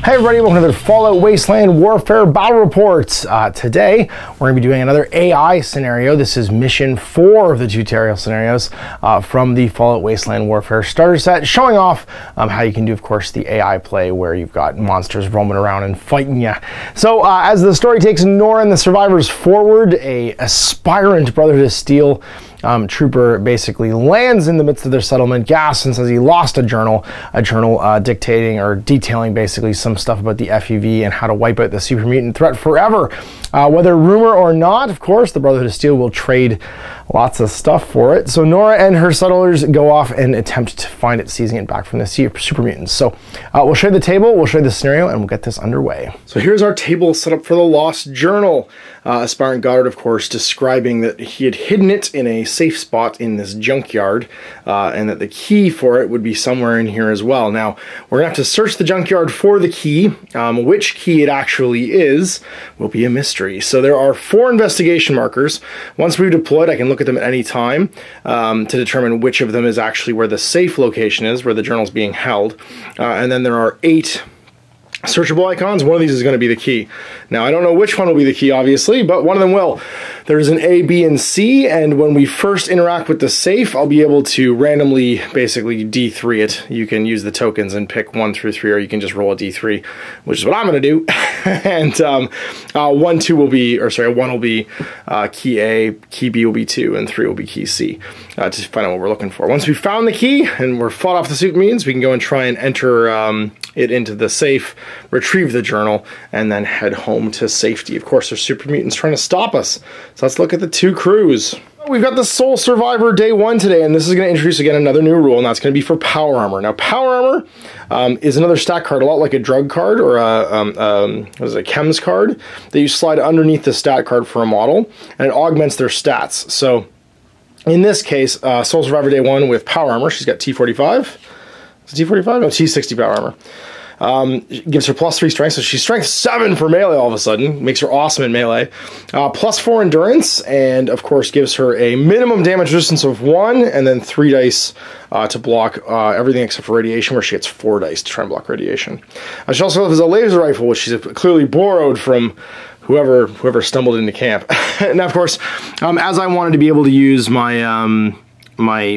Hey everybody, welcome to the Fallout Wasteland Warfare Battle Reports. Today, we're going to be doing another AI scenario. This is mission 4 of the tutorial scenarios from the Fallout Wasteland Warfare starter set, showing off how you can do, of course, the AI play where you've got monsters roaming around and fighting you. So, as the story takes Nora and the survivors forward, a aspirant Brotherhood of Steel trooper basically lands in the midst of their settlement, gasps and says he lost a journal dictating or detailing basically some stuff about the FUV and how to wipe out the super mutant threat forever. Whether rumor or not, of course, the Brotherhood of Steel will trade lots of stuff for it. So Nora and her settlers go off and attempt to find it, seizing it back from the super mutants. So we'll show you the table, we'll show you the scenario, and we'll get this underway. So here's our table set up for the lost journal. Aspirant Goddard, of course, describing that he had hidden it in a safe spot in this junkyard, and that the key for it would be somewhere in here as well. Now, we're gonna have to search the junkyard for the key. Which key it actually is will be a mystery. So there are 4 investigation markers. Once we've deployed, I can look at them at any time to determine which of them is actually where the safe location is, where the journal's being held. And then there are 8 searchable icons. One of these is going to be the key. Now, I don't know which one will be the key, obviously, but one of them will. There's an A, B, and C, and when we first interact with the safe, I'll be able to randomly, basically, D3 it. You can use the tokens and pick 1 through 3, or you can just roll a D3, which is what I'm going to do. And 1, 2 will be, or sorry, 1 will be key A, key B will be 2, and 3 will be key C, to find out what we're looking for. Once we've found the key, and we're fought off the super mutants, we can go and try and enter it into the safe, retrieve the journal, and then head home to safety. Of course, there's super mutants trying to stop us. So let's look at the 2 crews. We've got the sole survivor day 1 today, and this is going to introduce again another new rule, and that's going to be for power armor. Now, power armor is another stat card, a lot like a drug card or a chems card that you slide underneath the stat card for a model, and it augments their stats. So in this case, sole survivor day 1 with power armor, she's got T45. Is it T45? No, T60 power armor. Gives her +3 strength, so she's strength 7 for melee all of a sudden, makes her awesome in melee. +4 endurance, and of course gives her a minimum damage resistance of 1, and then 3 dice to block everything except for radiation, where she gets 4 dice to try and block radiation. She also has a laser rifle, which she's clearly borrowed from whoever stumbled into camp. Now, of course, as I wanted to be able to use my my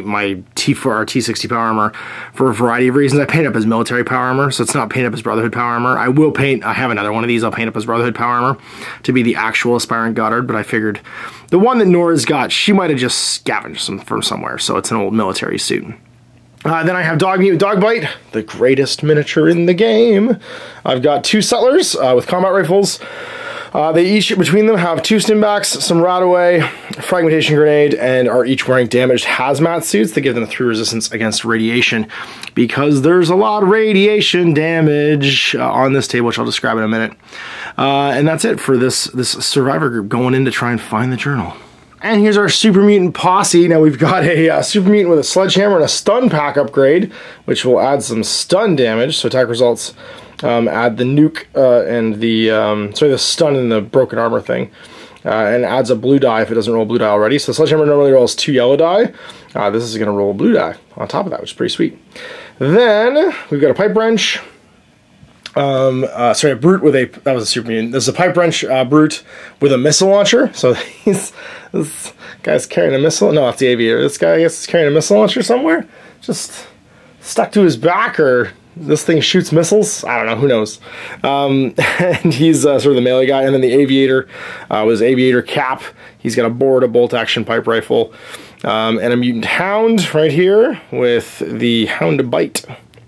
T4 or T60 power armor for a variety of reasons, I paint up as military power armor, so it's not paint up as Brotherhood power armor. I have another one of these, I'll paint up as Brotherhood power armor to be the actual Aspirant Goddard, but I figured the one that Nora's got, she might have just scavenged from somewhere, so it's an old military suit. Then I have Dog Mutant Dogbite, the greatest miniature in the game. I've got 2 settlers with combat rifles. They each, between them, have 2 stimbacks, some Radaway, fragmentation grenade, and are each wearing damaged hazmat suits that give them 3 resistance against radiation, because there's a lot of radiation damage on this table, which I'll describe in a minute. And that's it for this survivor group going in to try and find the journal. And here's our super mutant posse. Now we've got a super mutant with a sledgehammer and a stun pack upgrade, which will add some stun damage, so attack results add the nuke and the stun and the broken armor thing, and adds a blue die if it doesn't roll a blue die already. So the sledgehammer normally rolls 2 yellow die. This is going to roll a blue die on top of that, which is pretty sweet. Then we've got a pipe wrench. Sorry, a brute with a, that was a super mutant. This is a pipe wrench brute with a missile launcher. So this guy's carrying a missile. No, that's the aviator. This guy, I guess, is carrying a missile launcher somewhere. Just stuck to his back, or this thing shoots missiles? I don't know, who knows. And he's sort of the melee guy. And then the aviator was aviator cap. He's got a board, a bolt action pipe rifle, and a mutant hound right here with the hound bite,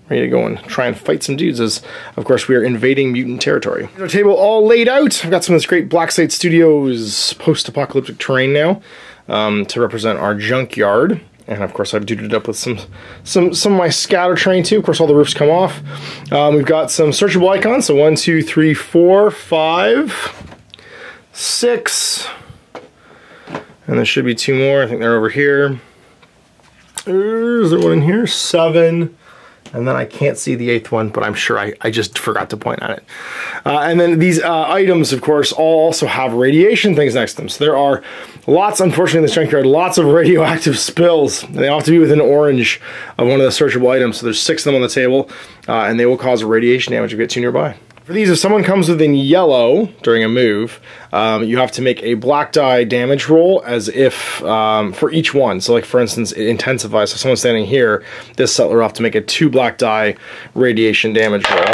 ready to go and try and fight some dudes, as of course we are invading mutant territory. Here's our table all laid out. I've got some of this great Blacksite Studios post-apocalyptic terrain now to represent our junkyard. And of course I've duded it up with some of my scatter terrain too. Of course all the roofs come off. We've got some searchable icons, so 1, 2, 3, 4, 5, 6, and there should be 2 more. I think they're over here. Is there one in here? 7. And then I can't see the 8th one, but I'm sure I just forgot to point at it. And then these items, of course, all also have radiation things next to them. So there are lots, unfortunately, in this junkyard, lots of radioactive spills. And they all have to be within orange of one of the searchable items. So there's 6 of them on the table, and they will cause radiation damage if you get too nearby. For these, if someone comes within yellow during a move, you have to make a black die damage roll as if for each one. So like for instance, it intensifies. So someone's standing here, this settler will have to make a 2 black die radiation damage roll.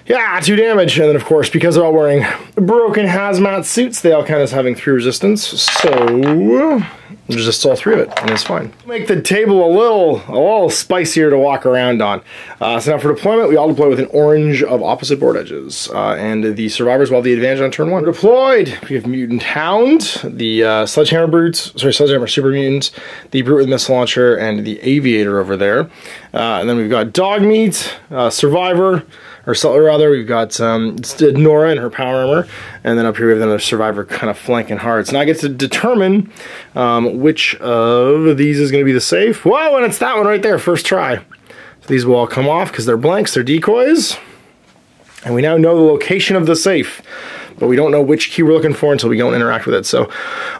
Yeah, 2 damage. And then of course, because they're all wearing broken hazmat suits, they all count as having 3 resistance. So just all 3 of it, and it's fine. Make the table a little spicier to walk around on. So now for deployment, we all deploy with an orange of opposite board edges. And the survivors will have the advantage on turn 1. Deployed, we have Mutant Hound, the Sledgehammer Super Mutant, the Brute with Missile Launcher, and the Aviator over there. And then we've got Dogmeat, Survivor, or Settler rather, we've got Nora and her power armor, and then up here we have another survivor kind of flanking hard. So now I get to determine which of these is going to be the safe. Whoa, and it's that one right there, first try. So these will all come off because they're blanks, they're decoys. And we now know the location of the safe, but we don't know which key we're looking for until we go and interact with it. So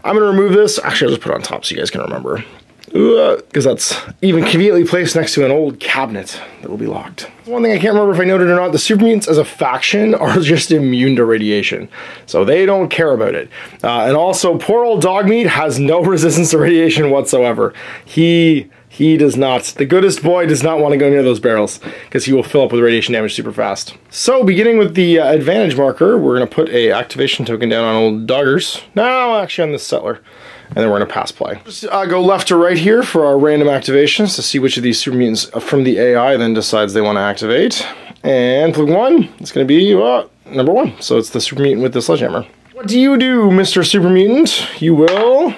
I'm going to remove this. Actually, I'll just put it on top so you guys can remember, because that's even conveniently placed next to an old cabinet that will be locked. One thing I can't remember if I noted or not, the Super Mutants as a faction are just immune to radiation, so they don't care about it. And also, poor old Dogmeat has no resistance to radiation whatsoever. He does not. The goodest boy does not want to go near those barrels because he will fill up with radiation damage super fast. So beginning with the advantage marker, we're going to put a activation token down on old Doggers. No, actually on this settler. And then we're going to pass play. Just go left to right here for our random activations to see which of these Super Mutants from the AI then decides they want to activate. And for 1, it's going to be number 1. So it's the Super Mutant with the Sledgehammer. What do you do, Mr. Super Mutant? You will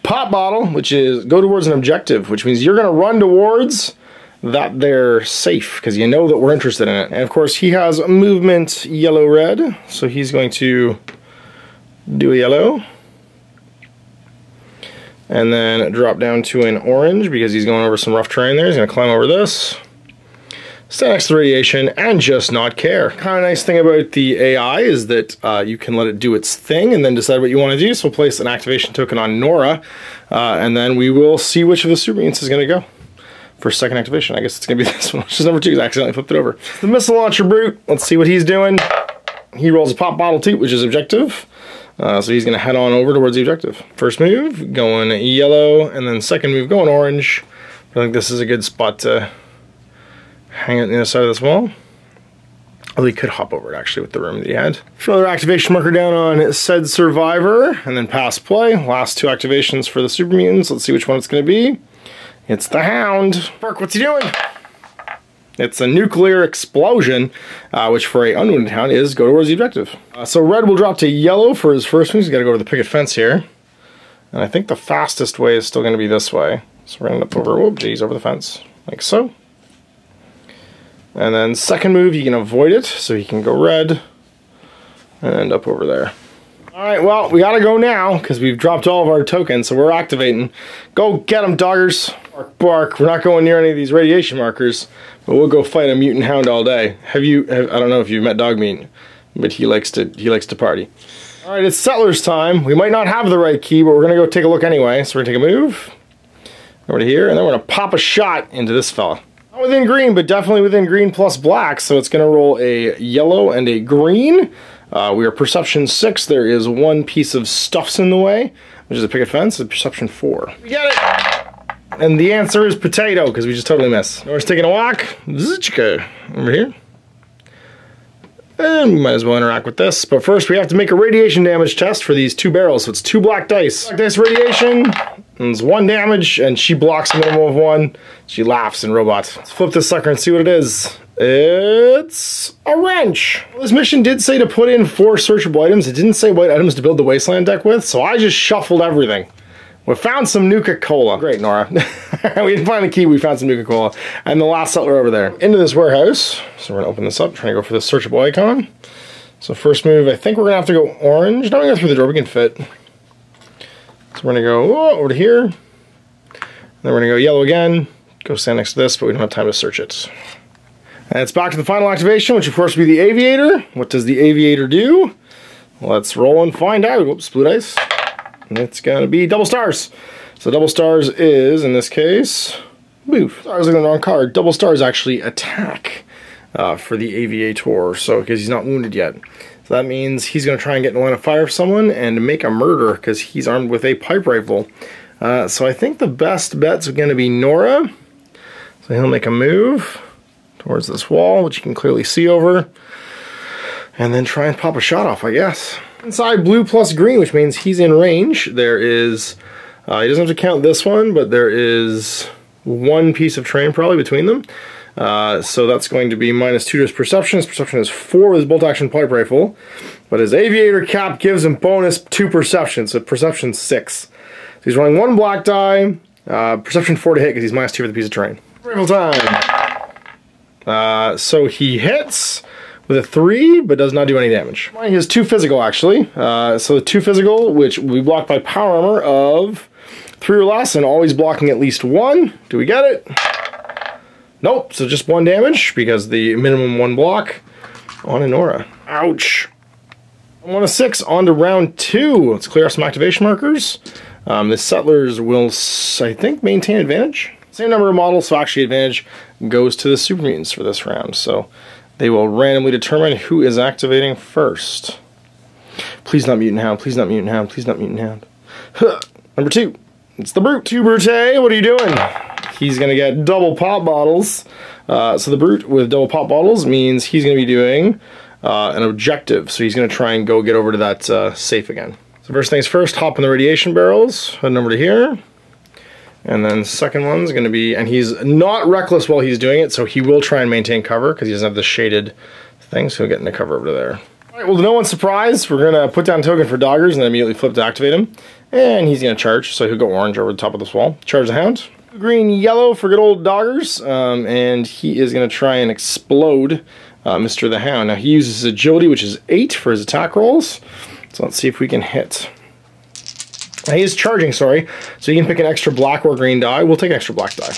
pop bottle, which is go towards an objective, which means you're going to run towards that they're safe because you know that we're interested in it. And of course, he has movement yellow-red, so he's going to do a yellow. And then drop down to an orange because he's going over some rough terrain there. He's going to climb over this, stand next to the radiation, and just not care. Kind of nice thing about the AI is that you can let it do its thing and then decide what you want to do. So we'll place an activation token on Nora, and then we will see which of the Super Mutants is going to go for second activation. I guess it's going to be this one, which is number 2 because I accidentally flipped it over. The Missile Launcher Brute, let's see what he's doing. He rolls a pop bottle too, which is objective. So he's going to head on over towards the objective. First move, going yellow, and then second move, going orange. I think this is a good spot to hang it on the other side of this wall. Although he could hop over it, actually, with the room that he had. Another activation marker down on said survivor, and then pass play. Last 2 activations for the Super Mutants. Let's see which one it's going to be. It's the Hound. Park, what's he doing? It's a nuclear explosion, which for a unwounded hound is go towards the objective. So red will drop to yellow for his first move. He's got to go to the picket fence here. And I think the fastest way is still going to be this way. So we're going to end up over, whoop, geez, over the fence, like so. And then second move, you can avoid it, so he can go red and end up over there. All right, well, we got to go now because we've dropped all of our tokens, so we're activating. Go get them, Doggers. Bark, bark. We're not going near any of these radiation markers, but we'll go fight a mutant hound all day. I don't know if you've met Dogmeat, but he likes to party. All right, it's Settlers time. We might not have the right key, but we're going to go take a look anyway. So we're going to take a move over to here, and then we're going to pop a shot into this fella. Not within green, but definitely within green plus black, so it's going to roll a yellow and a green. We are Perception 6. There is 1 piece of stuffs in the way, which is a picket fence. It's Perception 4. We get it! And the answer is potato, because we just totally miss. Nora's taking a walk. Over here. And we might as well interact with this. But first, we have to make a radiation damage test for these 2 barrels. So it's 2 black dice. Black dice radiation. And it's 1 damage, and she blocks a minimum of 1. She laughs in robot. Let's flip this sucker and see what it is. It's a wrench. Well, this mission did say to put in 4 searchable items. It didn't say what items to build the Wasteland deck with, so I just shuffled everything. We found some Nuka-Cola. Great, Nora. We didn't find the key, we found some Nuka-Cola. And the last settler over there. Into this warehouse. So we're gonna open this up, trying to go for the searchable icon. So first move, I think we're gonna have to go orange. No, we go through the door, we can fit. So we're gonna go over to here. And then we're gonna go yellow again. Go stand next to this, but we don't have time to search it. And it's back to the final activation, which of course will be the Aviator. What does the Aviator do? Let's roll and find out. Whoops, blue dice. And it's gonna be double stars. So double stars is, in this case, move. I was looking at the wrong card. Double stars actually attack. for the aviator, so because he's not wounded yet. So that means he's going to try and get in line of fire of someone and make a murder because he's armed with a pipe rifle. So I think the best bet's going to be Nora. So he'll make a move towards this wall, which you can clearly see over, and then try and pop a shot off, I guess. Inside blue plus green, which means he's in range. There is, he doesn't have to count this one, but there is one piece of terrain probably between them. So that's going to be -2 to his perception. His perception is 4 with his bolt action pipe rifle, but his aviator cap gives him bonus 2 perception, so perception 6. So he's rolling 1 black die, perception 4 to hit because he's -2 for the piece of terrain. Rifle time. So he hits with a 3, but does not do any damage. He has 2 physical actually. So the 2 physical, which will be blocked by power armor of 3 or less, and always blocking at least 1. Do we get it? Nope, so just 1 damage because the minimum 1 block on a Nora. Ouch. 1 of 6, on to round 2. Let's clear some activation markers. The settlers will, I think, maintain advantage. Same number of models, so actually advantage goes to the Super Mutants for this round. So they will randomly determine who is activating first. Please not Mutant Hound, please not Mutant Hound, please not Mutant Hound. Huh. Number 2, it's the Brute. 2 Brute, what are you doing? He's going to get double pop bottles. So the Brute with double pop bottles means he's going to be doing an objective. So he's going to try and go get over to that safe again. So first things first, hop in the radiation barrels, head over to here. And then the second one's going to be, and he's not reckless while he's doing it, so he will try and maintain cover because he doesn't have the shaded thing, so he'll get into cover over there. All right, well, to no one's surprise, we're going to put down token for Doggers and then immediately flip to activate him. And he's going to charge, so he'll go orange over the top of this wall. Charge the Hound. Green, yellow for good old Doggers, and he is going to try and explode Mr. the Hound. Now he uses his agility, which is 8 for his attack rolls, so let's see if we can hit. Now he is charging, sorry, so you can pick an extra black or green die. We'll take an extra black die.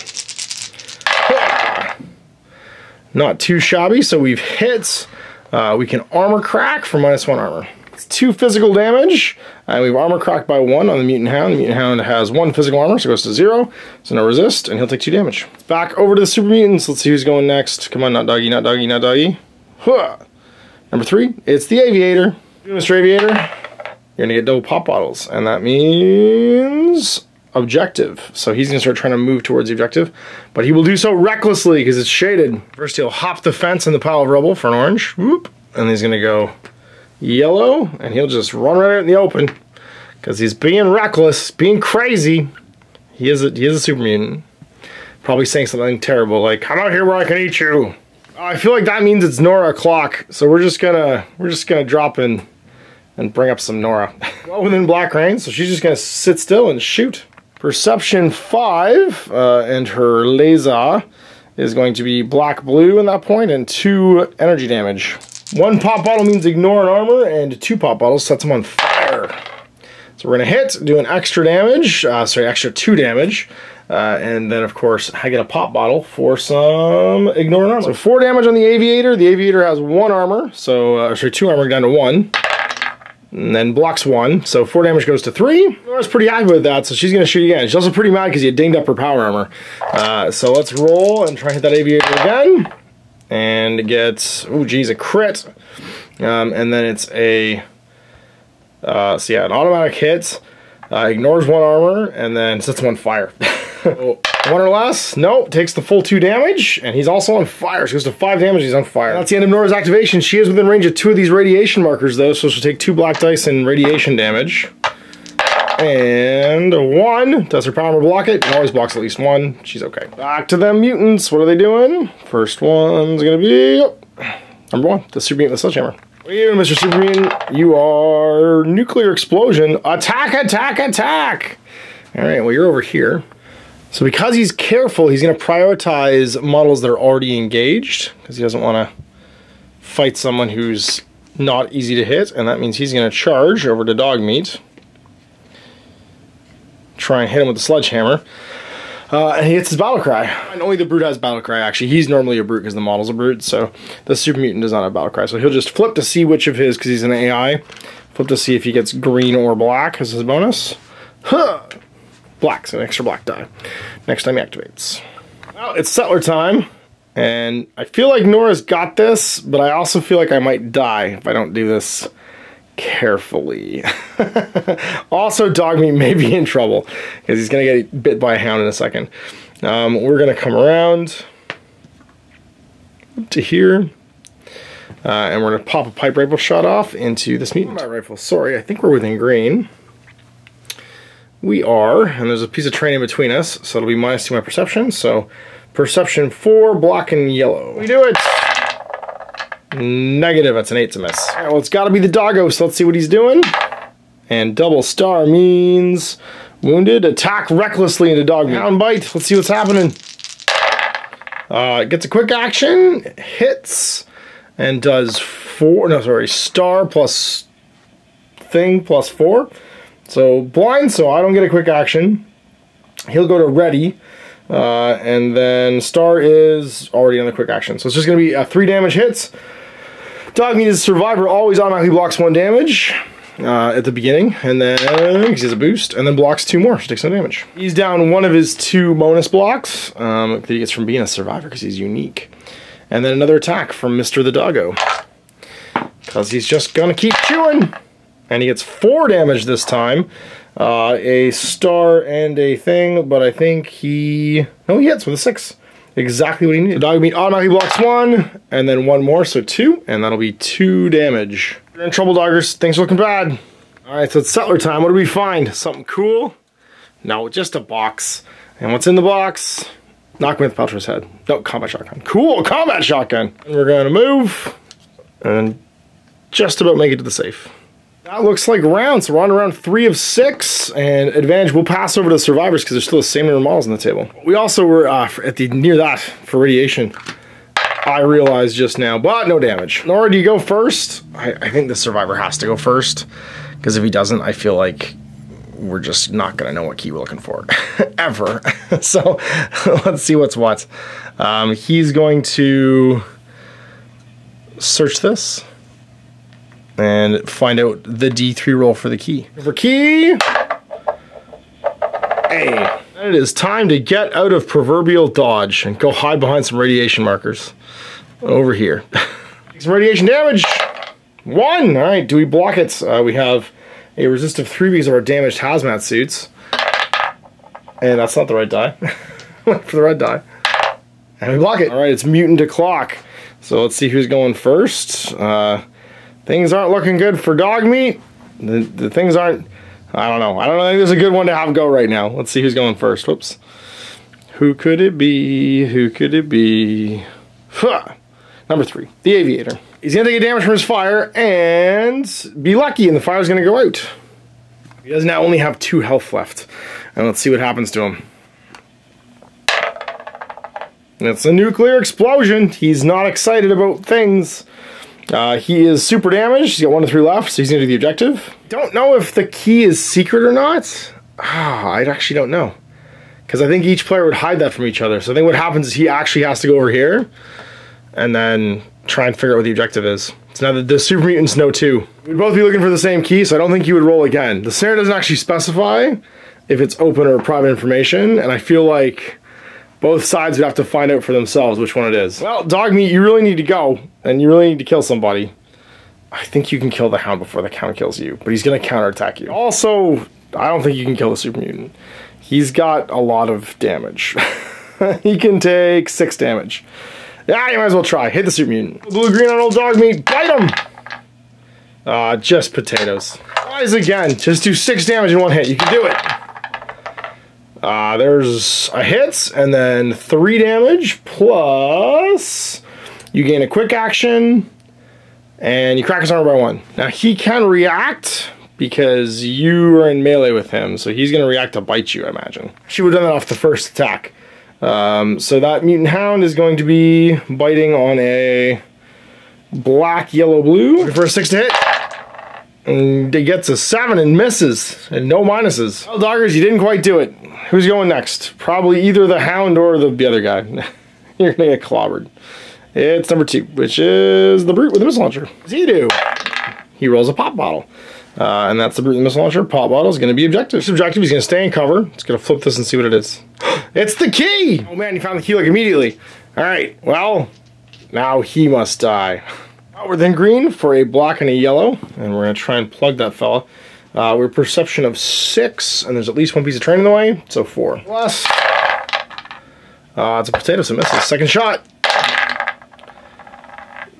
Not too shabby, so we've hit. We can armor crack for -1 armor. 2 physical damage, and we've armor cracked by 1 on the Mutant Hound. The Mutant Hound has 1 physical armor, so it goes to 0, so no resist, and he'll take 2 damage. Back over to the Super Mutants. Let's see who's going next. Come on, not doggy, not doggy, not doggy. Huh. Number 3, it's the Aviator. Mr. Aviator, you're going to get double pop bottles, and that means objective. So he's going to start trying to move towards the objective, but he will do so recklessly because it's shaded. First, he'll hop the fence in the pile of rubble for an orange, whoop, and he's going to go yellow, and he'll just run right out in the open because he's being reckless, being crazy. He is a Super Mutant. Probably saying something terrible like, "Come out here where I can eat you." I feel like that means it's Nora o'clock, so we're just gonna drop in and bring up some Nora. Well within black range, so she's just gonna sit still and shoot. Perception 5, and her laser is going to be black-blue in that point, and 2 energy damage. 1 pop bottle means ignore an armor, and 2 pop bottles sets him on fire. So we're gonna hit, do an extra damage, extra 2 damage, and then of course I get a pop bottle for some ignore an armor. So 4 damage on the Aviator. The Aviator has 1 armor, so 2 armor down to 1. And then blocks 1, so 4 damage goes to 3. Nora's pretty happy with that, so she's going to shoot again. She's also pretty mad because you dinged up her power armor. So let's roll and try and hit that Aviator again. And get, oh geez, a crit. And then it's a, so yeah, an automatic hit. Ignores 1 armor, and then sets him on fire. 1 or less, nope, takes the full 2 damage, and he's also on fire. So he goes to 5 damage, he's on fire. That's the end of Nora's activation. She is within range of 2 of these radiation markers, though, so she'll take 2 black dice and radiation damage. And 1, does her power block it? It always blocks at least 1. She's okay. Back to them mutants. What are they doing? First one's gonna be, number 1, the Super Mutant with the Sledgehammer. What are you doing, Mr. Super Mutant? You are nuclear explosion. Attack, attack, attack! Alright, well, you're over here. So because he's careful, he's going to prioritize models that are already engaged, because he doesn't want to fight someone who's not easy to hit, and that means he's going to charge over to Dogmeat. Try and hit him with the sledgehammer. And he hits his battle cry. And only the Brute has battle cry, actually. He's normally a Brute because the model's a Brute, so the Super Mutant does not have battle cry. So he'll just flip to see which of his, because he's an AI, flip to see if he gets green or black as his bonus. Huh! Black, so an extra black die. Next time he activates. Well, it's settler time, And I feel like Nora's got this, but I also feel like I might die if I don't do this carefully. Also, Dogmeat may be in trouble because he's gonna get bit by a hound in a second. We're gonna come around to here, and we're gonna pop a pipe rifle shot off into this mutant. Rifle. Sorry, I think we're within green. We are, and there's a piece of terrain in between us, so it'll be -2 my perception. So perception 4, black and yellow. We do it. Negative, that's an 8 to miss. All right, well, it's got to be the doggo, so let's see what he's doing. And double star means wounded. Attack recklessly into Dogmeat. Hound bite, let's see what's happening. It gets a quick action, hits, and does star plus thing plus 4. So blind, so I don't get a quick action. He'll go to ready. And then star is already on the quick action. So it's just going to be 3 damage hits. Dogmeat is a survivor, always automatically blocks 1 damage at the beginning, and then because he has a boost, and then blocks 2 more, so takes no damage. He's down 1 of his 2 bonus blocks that he gets from being a survivor because he's unique. And then another attack from Mr. the Doggo, because he's just going to keep chewing. And he gets 4 damage this time. A star and a thing, but I think he hits with a 6. Exactly what he needed. Dogmeat automatically blocks 1, and then 1 more, so 2, and that'll be 2 damage. You're in trouble, doggers. Things are looking bad. Alright, so it's settler time. What do we find? Something cool? No, just a box. And what's in the box? Knock with Paltrow's head. No, combat shotgun. Cool, combat shotgun. And we're gonna move, and just about make it to the safe. That looks like rounds, so we're on round 3 of 6, and advantage will pass over to the survivors because there's still the same number of models on the table. We also were near that for radiation. I realized just now, but no damage. Nora, do you go first? I think the survivor has to go first, because if he doesn't, I feel like we're just not gonna know what key we're looking for, ever. So let's see what's what. He's going to search this and find out the D3 roll for the key. For key, A. It is time to get out of proverbial dodge and go hide behind some radiation markers. Over here. Take some radiation damage. 1, all right, do we block it? We have a resist of 3 because of our damaged hazmat suits. And that's not the right die. Went for the red die. And we block it. All right, it's mutant o'clock. So let's see who's going first. Things aren't looking good for Dogmeat. The things aren't, I don't know. I don't think there's a good one to have go right now. Let's see who's going first. Whoops. Who could it be? Who could it be? Huh. Number 3, the aviator. He's gonna take a damage from his fire and be lucky, and the fire's gonna go out. He does now only have 2 health left. And let's see what happens to him. It's a nuclear explosion. He's not excited about things. He is super damaged. He's got 1 to 3 left, so he's gonna do the objective. Don't know if the key is secret or not. I actually don't know, because I think each player would hide that from each other. So I think what happens is he actually has to go over here and then try and figure out what the objective is. So now the Super Mutants know too. We'd both be looking for the same key, so I don't think he would roll again. The scenario doesn't actually specify if it's open or private information, and I feel like both sides would have to find out for themselves which one it is. Well, Dogmeat, you really need to go, and you really need to kill somebody. I think you can kill the Hound before the Hound kills you, but he's gonna counterattack you. Also, I don't think you can kill the Super Mutant. He's got a lot of damage. He can take 6 damage. Yeah, you might as well try. Hit the Super Mutant. Blue-green on old Dogmeat, bite him! Just potatoes. Rise again, just do 6 damage in 1 hit. You can do it. There's a hit, and then 3 damage, plus you gain a quick action, and you crack his armor by 1. Now he can react because you are in melee with him, so he's going to react to bite you, I imagine. She would have done that off the first attack. So that mutant hound is going to be biting on a black, yellow, blue for a 6 to hit. And he gets a 7 and misses, and no minuses. Well, doggers, you didn't quite do it. Who's going next? Probably either the hound or the other guy. You're gonna get clobbered. It's number 2, which is the brute with the missile launcher. What does he do? He rolls a pop bottle. And that's the brute with the missile launcher. Pop bottle is gonna be objective. Subjective, he's gonna stay in cover. He's gonna flip this and see what it is. It's the key! Oh man, he found the key like immediately. Alright, well, now he must die. We're then green for a black and a yellow, and we're going to try and plug that fella. We're perception of 6, and there's at least one piece of terrain in the way, so 4. Plus, it's a potato, so misses. Second shot.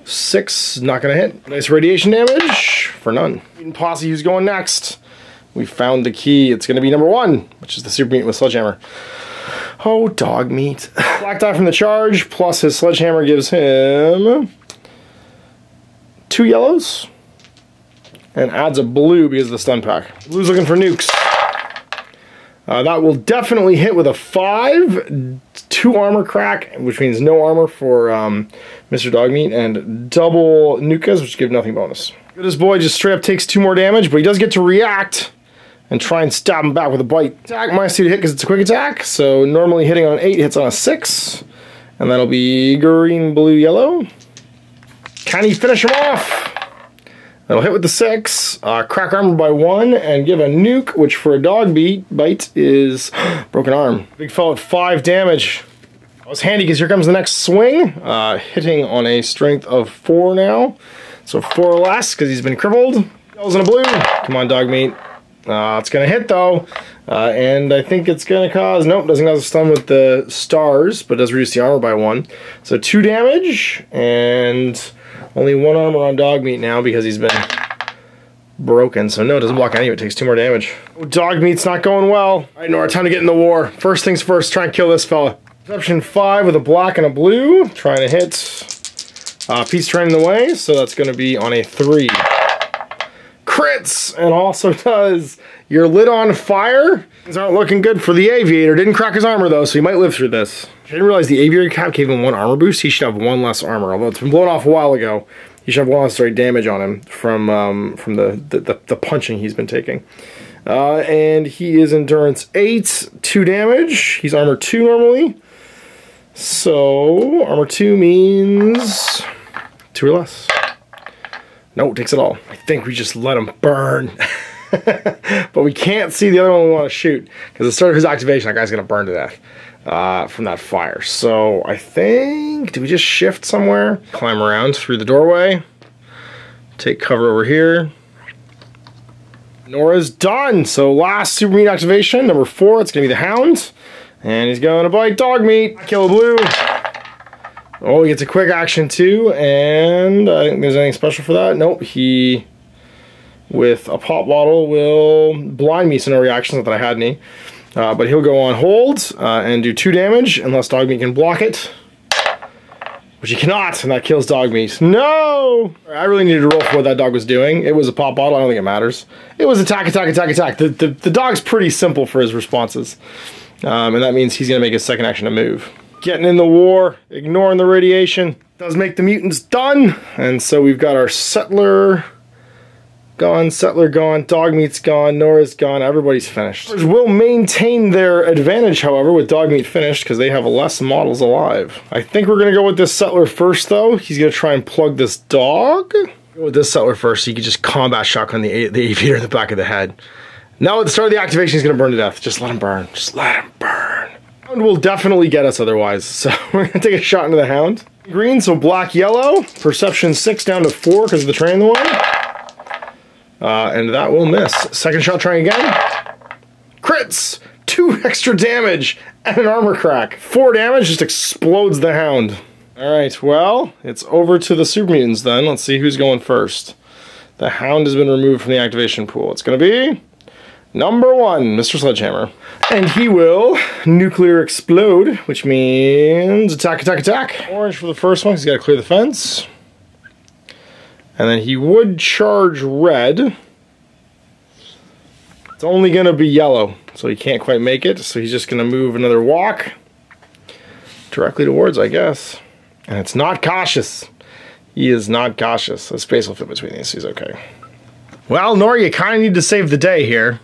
6, not going to hit. Nice radiation damage for none. Mutant Posse, who's going next? We found the key. It's going to be number 1, which is the Super Mutant with Sledgehammer. Oh, dog meat. Black die from the charge, plus his Sledgehammer gives him 2 yellows, and adds a blue because of the stun pack. Blue's looking for nukes. That will definitely hit with a 5, 2 armor crack, which means no armor for Mr. Dogmeat, and double nukas, which give nothing bonus. This boy just straight up takes 2 more damage, but he does get to react and try and stab him back with a bite. Attack -2 to hit because it's a quick attack, so normally hitting on an 8 hits on a 6, and that'll be green, blue, yellow. Can he finish him off? That'll hit with the 6, crack armor by 1, and give a nuke, which for a dog bite is broken arm. Big fella at 5 damage. That was handy because here comes the next swing, hitting on a strength of 4 now. So 4 or less because he's been crippled. Yellows in a blue. Come on, dog meat. It's going to hit though, and I think it's going to cause, nope, doesn't cause a stun with the stars, but does reduce the armor by 1. So 2 damage, and only 1 armor on dog meat now because he's been broken. So no, it doesn't block any of it, takes 2 more damage. Oh, dog meat's not going well. Alright, Nora, time to get in the war. First things first, try and kill this fella. Perception 5 with a black and a blue, trying to hit piece terrain in the way, so that's going to be on a 3. Crits, and also does your lid on fire. Things aren't looking good for the aviator. Didn't crack his armor though, so he might live through this. I didn't realize the aviator cap gave him 1 armor boost. He should have 1 less armor, although it's been blown off a while ago. He should have 1 less straight damage on him from the punching he's been taking. And he is endurance 8, 2 damage. He's armor 2 normally. So armor 2 means 2 or less. No, it takes it all. I think we just let him burn. But we can't see the other one we want to shoot, because at the start of his activation, that guy's going to burn to death from that fire. So I think, do we just shift somewhere? Climb around through the doorway. Take cover over here. Nora's done. So last Super Meat activation, number 4, it's going to be the Hound. And he's going to bite dog meat. Kill a blue. Oh, he gets a quick action too, and I don't think there's anything special for that. Nope, he, with a pop bottle, will blind me, so no reactions, not that I had any. But he'll go on hold and do 2 damage, unless dog meat can block it. Which he cannot, and that kills dog meat. No! I really needed to roll for what that dog was doing. It was a pop bottle, I don't think it matters. It was attack, attack, attack, attack. The dog's pretty simple for his responses. And that means he's going to make his second action to move. Getting in the war, ignoring the radiation, does make the mutants done. And so we've got our settler gone, dog meat's gone, Nora's gone, everybody's finished. Will maintain their advantage, however, with dog meat finished, because they have less models alive. I think we're going to go with this settler first, though. He's going to try and plug this dog. Go with this settler first, so you can just combat shotgun the aviator in the back of the head. Now at the start of the activation, he's going to burn to death. Just let him burn. Just let him burn. Hound will definitely get us otherwise, so we're going to take a shot into the Hound. Green, so black, yellow. Perception 6 down to 4 because of the train in the way. And that will miss. Second shot, trying again. Crits! 2 extra damage and an armor crack. 4 damage, just explodes the Hound. Alright, well, it's over to the Super Mutants then. Let's see who's going first. The Hound has been removed from the activation pool. It's going to be number 1, Mr. Sledgehammer. And he will nuclear explode, which means attack, attack, attack. Orange for the first one, he's got to clear the fence. And then he would charge red. It's only going to be yellow, so he can't quite make it. So he's just going to move another walk directly towards, I guess. And it's not cautious. He is not cautious. The space will fit between these, so he's okay. Well, Nora, you kind of need to save the day here.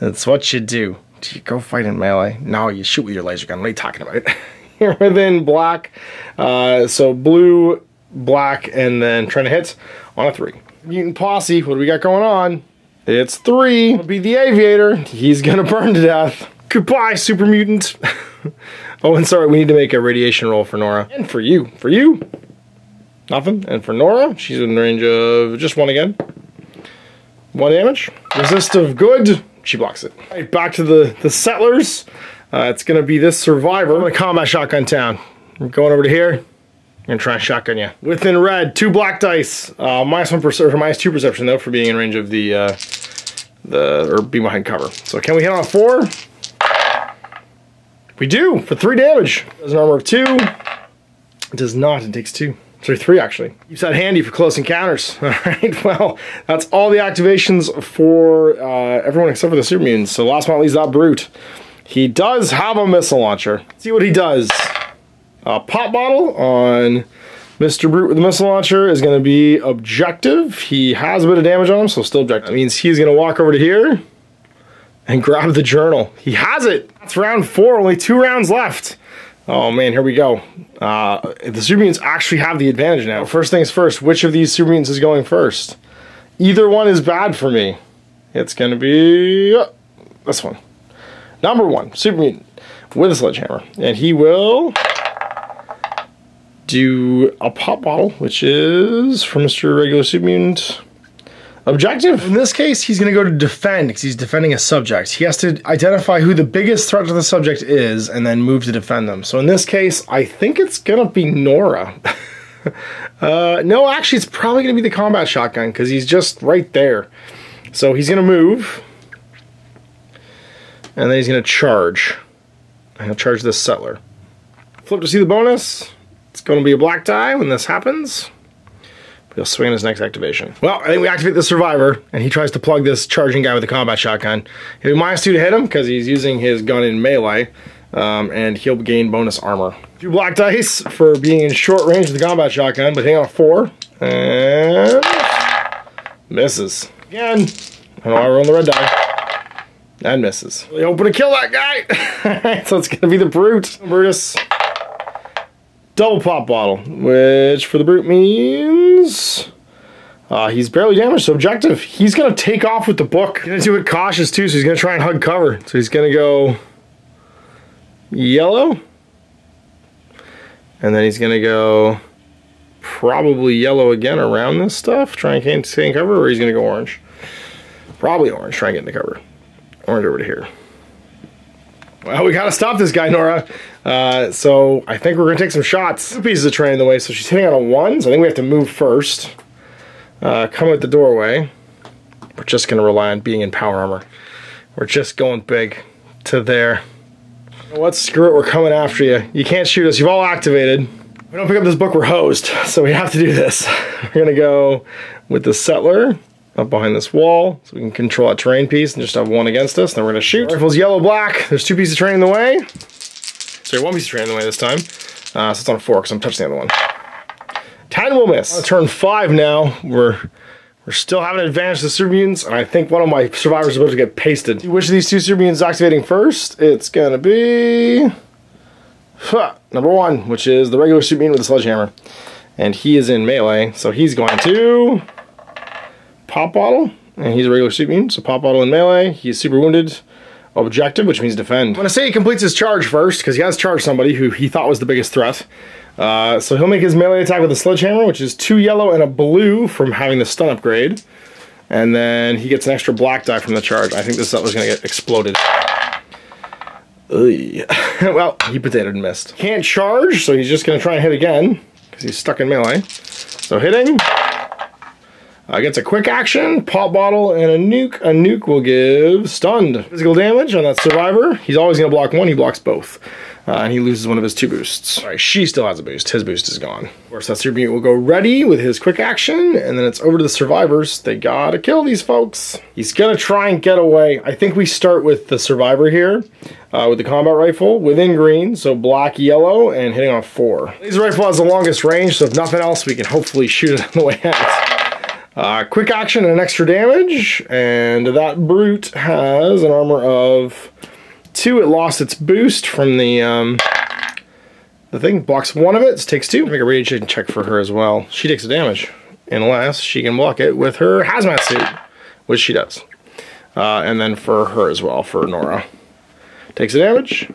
That's what you do. You go fight in melee. No, you shoot with your laser gun. What are you talking about? You're within black. So blue, black, and then trying to hit on a 3. Mutant Posse, what do we got going on? It's 3. It'll be the aviator. He's going to burn to death. Goodbye, Super Mutant. Oh, and sorry, we need to make a radiation roll for Nora. And for you. For you, nothing. And for Nora, she's in range of just 1 again. 1 damage. Resistive good. She blocks it. All right, back to the settlers. It's going to be this survivor. I'm going to combat shotgun town. I'm going over to here. I'm going to try and shotgun you. Within red, 2 black dice. -2 perception, though, for being in range of or being behind cover. So can we hit on a 4? We do, for 3 damage. Does an armor of 2. It does not, it takes 2. Sorry, 3 actually. Keeps that handy for close encounters. Alright, well, that's all the activations for everyone except for the Super Mutants. So last but not least, that Brute. He does have a missile launcher. Let's see what he does. Pop bottle on Mr. Brute with the missile launcher is going to be objective. He has a bit of damage on him, so still objective. That means he's going to walk over to here and grab the journal. He has it! That's round 4, only 2 rounds left. Oh man, here we go. The Super Mutants actually have the advantage now. First things first, which of these Super Mutants is going first? Either one is bad for me. It's going to be this one. Number 1, Super Mutant with a sledgehammer. And he will do a pop bottle, which is from Mr. Regular Super Mutant. Objective. In this case, he's going to go to defend because he's defending a subject. He has to identify who the biggest threat to the subject is and then move to defend them. So in this case, I think it's going to be Nora. No, actually, it's probably going to be the combat shotgun because he's just right there. So he's going to move. And then he's going to charge. And he'll charge this settler. Flip to see the bonus. It's going to be a black die when this happens. But he'll swing in his next activation. Well, I think we activate the survivor, and he tries to plug this charging guy with the combat shotgun. He'll be -2 to hit him, because he's using his gun in melee. And he'll gain bonus armor. 2 black dice for being in short range with the combat shotgun, but hitting on a 4. And misses. Again. I know I roll the red die. And misses. Really hoping to kill that guy. So it's going to be the Brute. Brutus. Double pop bottle, which for the Brute means he's barely damaged, so objective. He's going to take off with the book. He's going to do it cautious too, so he's going to try and hug cover. So he's going to go yellow. And then he's going to go probably yellow again around this stuff. Try and stay in cover, or he's going to go orange. Probably orange, try and get into cover. Orange over to here. Well, we gotta stop this guy, Nora. So I think we're gonna take some shots. 2 pieces of terrain in the way, so she's hitting on a 1, so I think we have to move first. Come at the doorway. We're just gonna rely on being in power armor. We're just going big to there. You know what? Screw it, we're coming after you. You can't shoot us, you've all activated. If we don't pick up this book, we're hosed, so we have to do this. We're gonna go with the settler up behind this wall, so we can control that terrain piece and just have 1 against us. Then we're going to shoot. Rifle's yellow-black. There's 2 pieces of terrain in the way. Sorry, 1 piece of terrain in the way this time. So it's on a 4 because I'm touching the other one. 10 will miss. On turn 5 now. We're still having an advantage to the Super Mutants, and I think one of my survivors is about to get pasted. Which of these 2 Super Mutants is activating first? It's going to be number 1, which is the regular Super Mutant with the sledgehammer. And he is in melee, so he's going to pop bottle, and he's a regular Super Mutant, so pop bottle in melee. He's super wounded. Objective, which means defend. I'm going to say he completes his charge first, because he has charged somebody who he thought was the biggest threat. So he'll make his melee attack with a sledgehammer, which is 2 yellow and a blue from having the stun upgrade. And then he gets an extra black die from the charge. I think this settler's going to get exploded. Well, he potatoed and missed. Can't charge, so he's just going to try and hit again, because he's stuck in melee. So hitting. Gets a quick action, pop bottle, and a nuke. A nuke will give stunned. Physical damage on that survivor. He's always going to block 1, he blocks both. And he loses 1 of his 2 boosts. Alright, she still has a boost. His boost is gone. Of course, that Super Mutant will go ready with his quick action, and then it's over to the survivors. They gotta kill these folks. He's gonna try and get away. I think we start with the survivor here, with the combat rifle, within green, so black, yellow, and hitting on 4. Laser rifle has the longest range, so if nothing else, we can hopefully shoot it on the way out. Quick action and an extra damage, and that Brute has an armor of 2. It lost its boost from the thing. Blocks 1 of it, so takes 2. Make a radiation check for her as well. She takes the damage, unless she can block it with her hazmat suit, which she does. And then for her as well, for Nora. Takes the damage.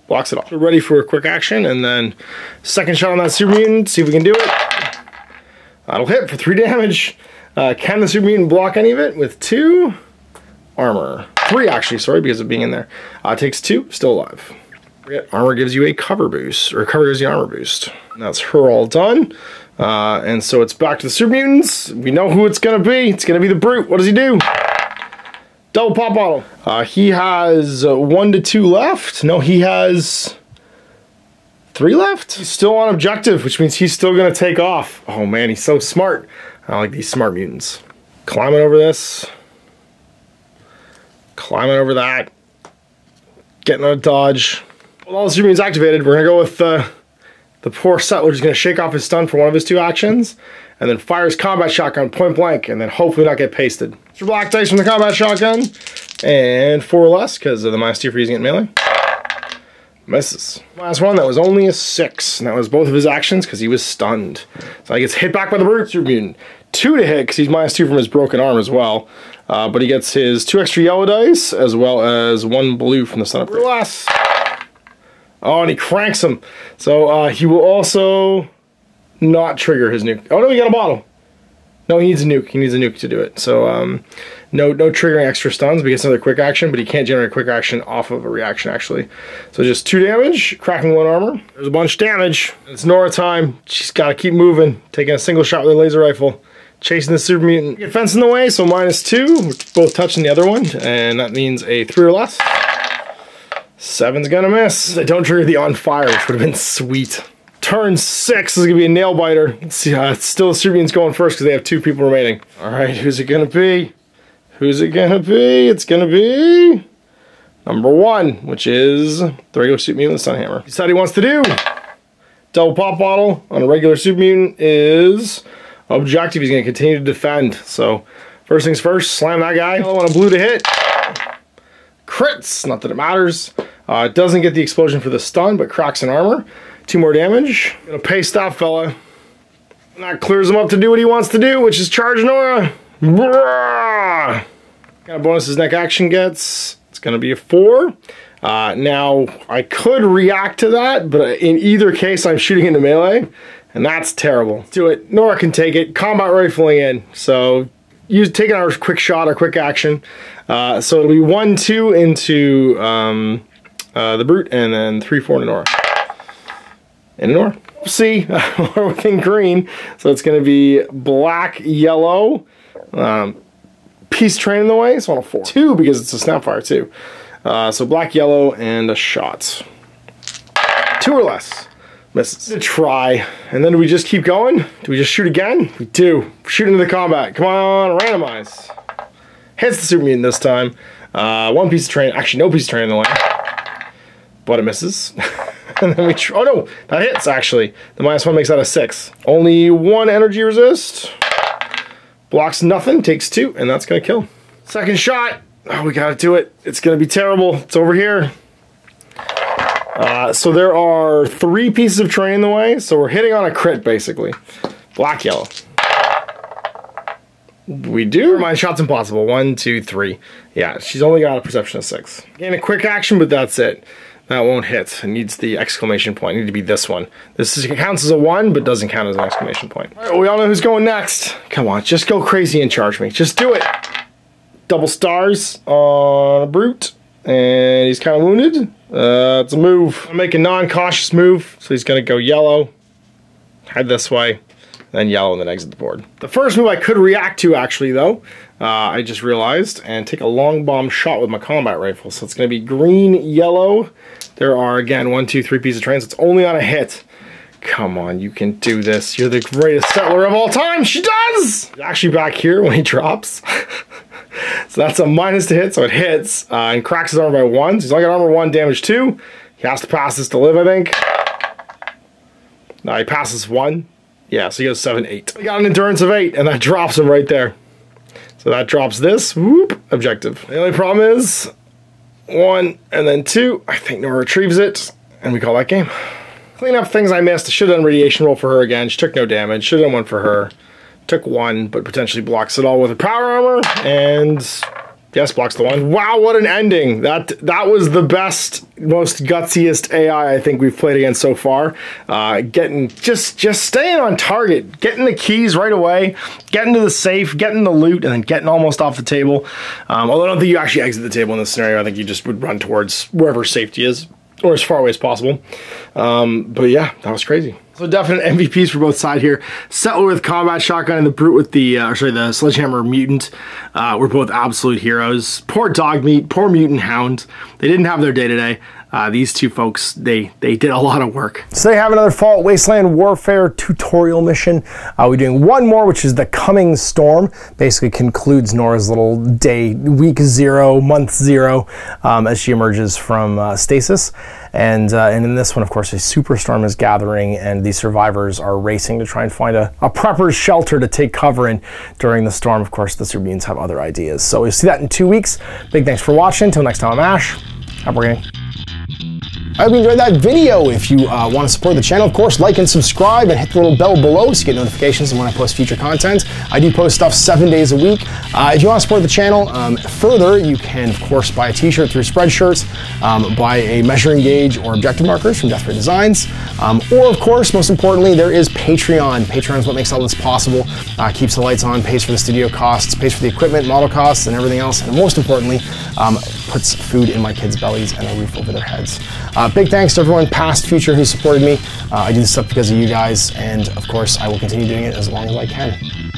Blocks it off. We're ready for a quick action, and then second shot on that Super Mutant, see if we can do it. That'll hit for 3 damage. Can the Super Mutant block any of it? With 2 armor. 3 actually, sorry, because of being in there. Takes 2, still alive. Armor gives you a cover boost, or cover gives you armor boost. And that's her all done. And so it's back to the Super Mutants. We know who it's gonna be. It's gonna be the Brute. What does he do? Double pop bottle. He has 1 to 2 left. No, he has 3 left. He's still on objective, which means he's still gonna take off. Oh man, he's so smart. I like these smart mutants. Climbing over this. Climbing over that. Getting on a dodge. With all the Super Mutants activated, we're gonna go with the poor settler who's gonna shake off his stun for one of his 2 actions, and then fires combat shotgun point blank, and then hopefully not get pasted. Extra black dice from the combat shotgun, and 4 less because of the -2 for using it in melee. Misses. Last one, that was only a 6, and that was both of his actions because he was stunned. So he gets hit back by the Brute. Super Mutant. 2 to hit because he's -2 from his broken arm as well. But he gets his 2 extra yellow dice as well as 1 blue from the stun upgrade. Less. Oh, and he cranks him. So he will also not trigger his nuke. Oh no, he got a bottle. No, he needs a nuke. He needs a nuke to do it. So no triggering extra stuns, but he gets another quick action, but he can't generate a quick action off of a reaction actually. So just 2 damage, cracking 1 armor. There's a bunch of damage. It's Nora time. She's got to keep moving, taking a single shot with a laser rifle. Chasing the Super Mutant. Get fence in the way, so -2. We're both touching the other one, and that means a 3 or less. 7's gonna miss. I don't trigger the on fire, which would have been sweet. Turn 6 is gonna be a nail biter. Let's see, it's still the Super Mutants going first because they have 2 people remaining. All right, who's it gonna be? Who's it gonna be? It's gonna be number 1, which is the regular Super Mutant with Stun Hammer. He said he wants to do double pop bottle on a regular Super Mutant is objective. He's going to continue to defend. So first things first, slam that guy. Yellow on a blue to hit. Crits, not that it matters. It doesn't get the explosion for the stun, but cracks an armor. 2 more damage. Gonna paste that fella. And that clears him up to do what he wants to do, which is charge Nora. What kind of bonus his next action gets? It's gonna be a 4. Now, I could react to that, but in either case, I'm shooting into melee. And that's terrible. Let's do it. Nora can take it. Combat rifling in. So taking our quick shot, our quick action. So it'll be 1-2 into the Brute, and then 3-4 into Nora. Into Nora. See, we're within green. So it's going to be black, yellow. Peace train in the way. So on a 4. 2 because it's a snapfire too. So black, yellow, and a shot. 2 or less. Misses. Try. And then do we just keep going? Do we just shoot again? We do. Shoot into the combat. Come on, randomize. Hits the Super Mutant this time. 1 piece of train. Actually, no piece of train in the way. But it misses. And then we oh no, that hits actually. The -1 makes that a 6. Only 1 energy resist. Blocks nothing, takes 2, and that's gonna kill. Second shot. Oh, we gotta do it. It's gonna be terrible. It's over here. So there are 3 pieces of terrain in the way, so we're hitting on a crit basically. Black, yellow. We do? My shot's impossible. 1, 2, 3. Yeah, she's only got a perception of 6. Gain a quick action, but that's it. That won't hit. It needs the exclamation point. It needs to be this one. This counts as a 1, but doesn't count as an exclamation point. All right, well, we all know who's going next. Come on, just go crazy and charge me. Just do it. Double stars on a Brute, and he's kind of wounded. It's a move. I'll make a non-cautious move, so he's gonna go yellow, head this way, then yellow, and then exit the board. The first move I could react to, actually, though, I just realized, and take a long bomb shot with my combat rifle. So it's gonna be green, yellow. There are, again, 1, 2, 3 pieces of trains. It's only on a hit. Come on, you can do this. You're the greatest settler of all time. She does! He's actually back here when he drops. So that's a minus to hit, so it hits and cracks his armor by 1. So he's only got armor 1, damage 2. He has to pass this to live, I think. No, he passes 1. Yeah, so he goes 7, 8. He got an endurance of 8, and that drops him right there. So that drops this. Whoop, objective. The only problem is 1 and then 2. I think Nora retrieves it, and we call that game. Clean up things I missed. I should have done radiation roll for her again. She took no damage. Should have done 1 for her. Took 1, but potentially blocks it all with a power armor, and Yes, block's the one. Wow, what an ending. That was the best, most gutsiest AI I think we've played against so far. Getting, just staying on target, getting the keys right away, getting to the safe, getting the loot, and then getting almost off the table. Although I don't think you actually exit the table in this scenario. I think you just would run towards wherever safety is, or as far away as possible. But yeah, that was crazy. So definite MVPs for both sides here. Settler with combat shotgun and the brute with the, the sledgehammer mutant were both absolute heroes. Poor dog meat, poor mutant hound. They didn't have their day today. These two folks, they did a lot of work. So they have another Fallout Wasteland Warfare tutorial mission. We're doing one more, which is the Coming Storm. Basically concludes Nora's little day, week 0, month 0, as she emerges from stasis. And in this one, of course, a superstorm is gathering, and the survivors are racing to try and find a prepper's shelter to take cover in during the storm. Of course, the Super Mutants have other ideas. So we'll see that in 2 weeks. Big thanks for watching. Until next time, I'm Ash. Happy gaming. I hope you enjoyed that video. If you want to support the channel, of course, like and subscribe and hit the little bell below so you get notifications when I post future content. I do post stuff 7 days a week. If you want to support the channel further, you can, of course, buy a t-shirt through Spreadshirts, buy a measuring gauge or objective markers from Death Ray Designs, or, of course, most importantly, there is Patreon. Patreon is what makes all this possible, keeps the lights on, pays for the studio costs, pays for the equipment, model costs, and everything else, and most importantly, puts food in my kids' bellies and a roof over their heads. Big thanks to everyone, past, future, who supported me. I do this stuff because of you guys, and of course, I will continue doing it as long as I can.